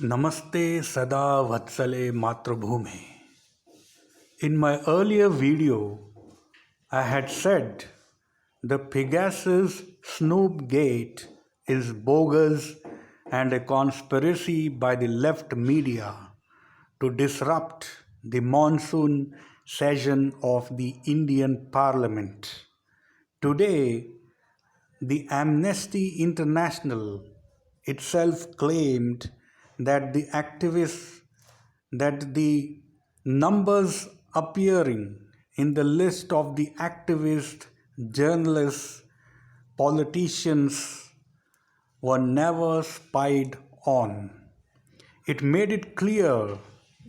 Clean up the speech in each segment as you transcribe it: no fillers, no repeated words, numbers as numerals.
Namaste Sada Vatsale Matrabhume. In my earlier video, I had said the Pegasus Snoop Gate is bogus and a conspiracy by the left media to disrupt the monsoon session of the Indian Parliament. Today, the Amnesty International itself claimed that the numbers appearing in the list of the activists, journalists, politicians were never spied on. It made it clear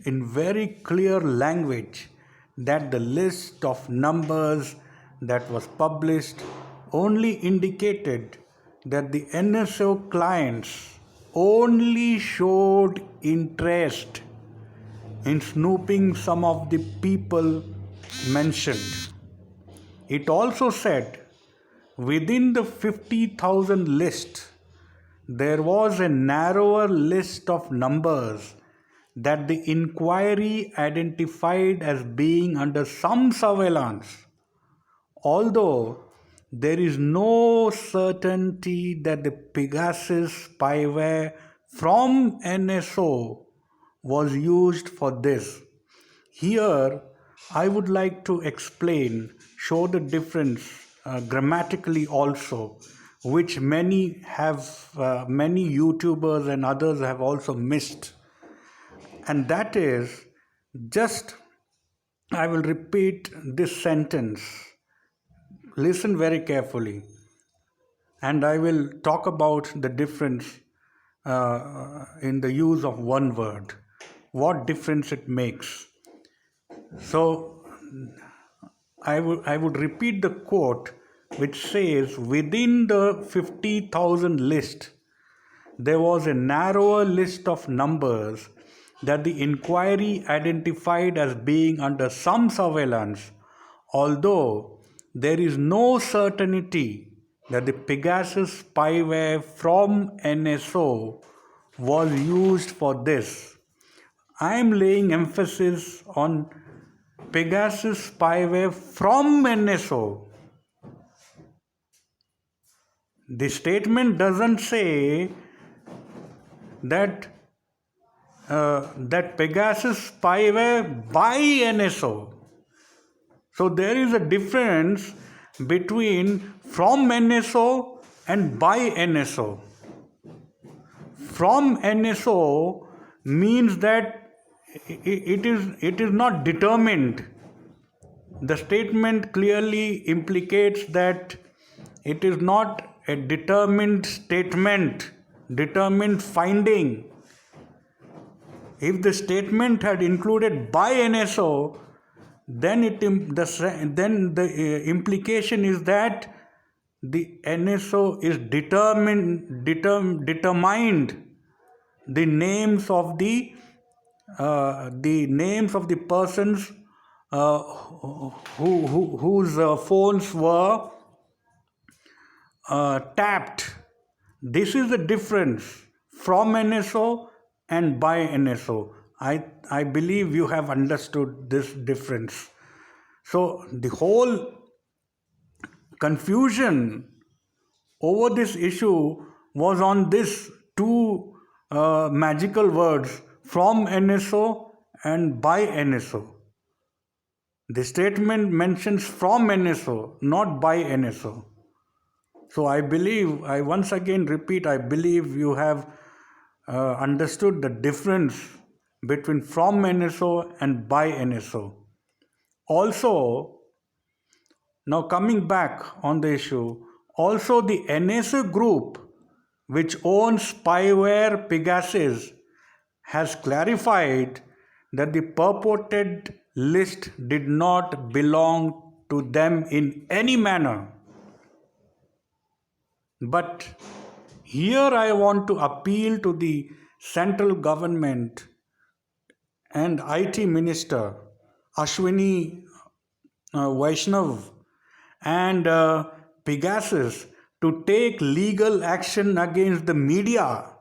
in very clear language that the list of numbers that was published only indicated that the NSO clients only showed interest in snooping some of the people mentioned. It also said within the 50,000 list, there was a narrower list of numbers that the inquiry identified as being under some surveillance, although there is no certainty that the Pegasus spyware from NSO was used for this. Here, I would like to show the difference grammatically also, which many YouTubers and others have also missed. And that is just, I will repeat this sentence. Listen very carefully. And I will talk about the difference in the use of one word, what difference it makes. So I would repeat the quote which says, within the 50,000 list, there was a narrower list of numbers that the inquiry identified as being under some surveillance, although there is no certainty that the Pegasus spyware from NSO was used for this. I am laying emphasis on Pegasus spyware from NSO. The statement doesn't say that Pegasus spyware by NSO. So there is a difference between from NSO and by NSO. From NSO means that it is not determined. The statement clearly implicates that it is not a determined statement, determined finding. If the statement had included by NSO, then the implication is that the NSO is determined the names of the persons whose phones were tapped. This is the difference from NSO and by NSO. I believe you have understood this difference. So the whole confusion over this issue was on this two magical words, from NSO and by NSO. The statement mentions from NSO, not by NSO. So I once again repeat, I believe you have understood the difference between from NSO and by NSO. Also, now coming back on the issue, also the NSO group, which owns spyware Pegasus, has clarified that the purported list did not belong to them in any manner. But here I want to appeal to the central government and IT Minister Ashwini Vaishnav and Pegasus to take legal action against the media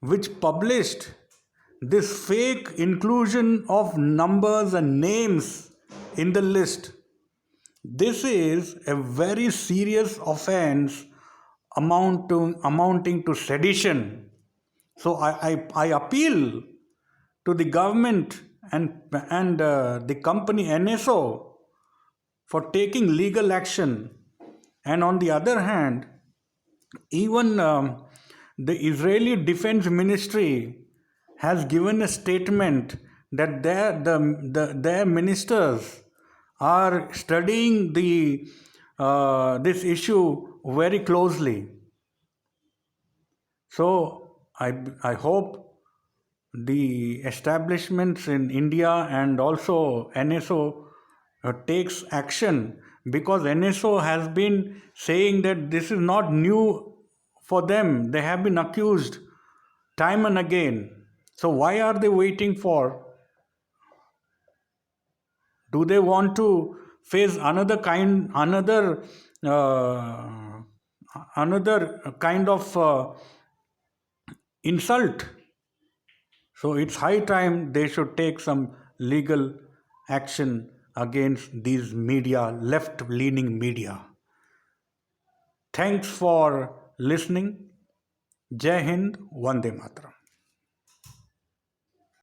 which published this fake inclusion of numbers and names in the list, this is a very serious offense amounting to sedition. So I appeal to the government and the company NSO for taking legal action. And on the other hand, even the Israeli Defense Ministry has given a statement that their ministers are studying this issue very closely. So I hope the establishments in India and also NSO takes action, because NSO has been saying that this is not new for them. They have been accused time and again. So why are they waiting for? Do they want to face uh, another kind of insult? So it's high time they should take some legal action against these media, left-leaning media. Thanks for listening. Jai Hind, Vande Mataram.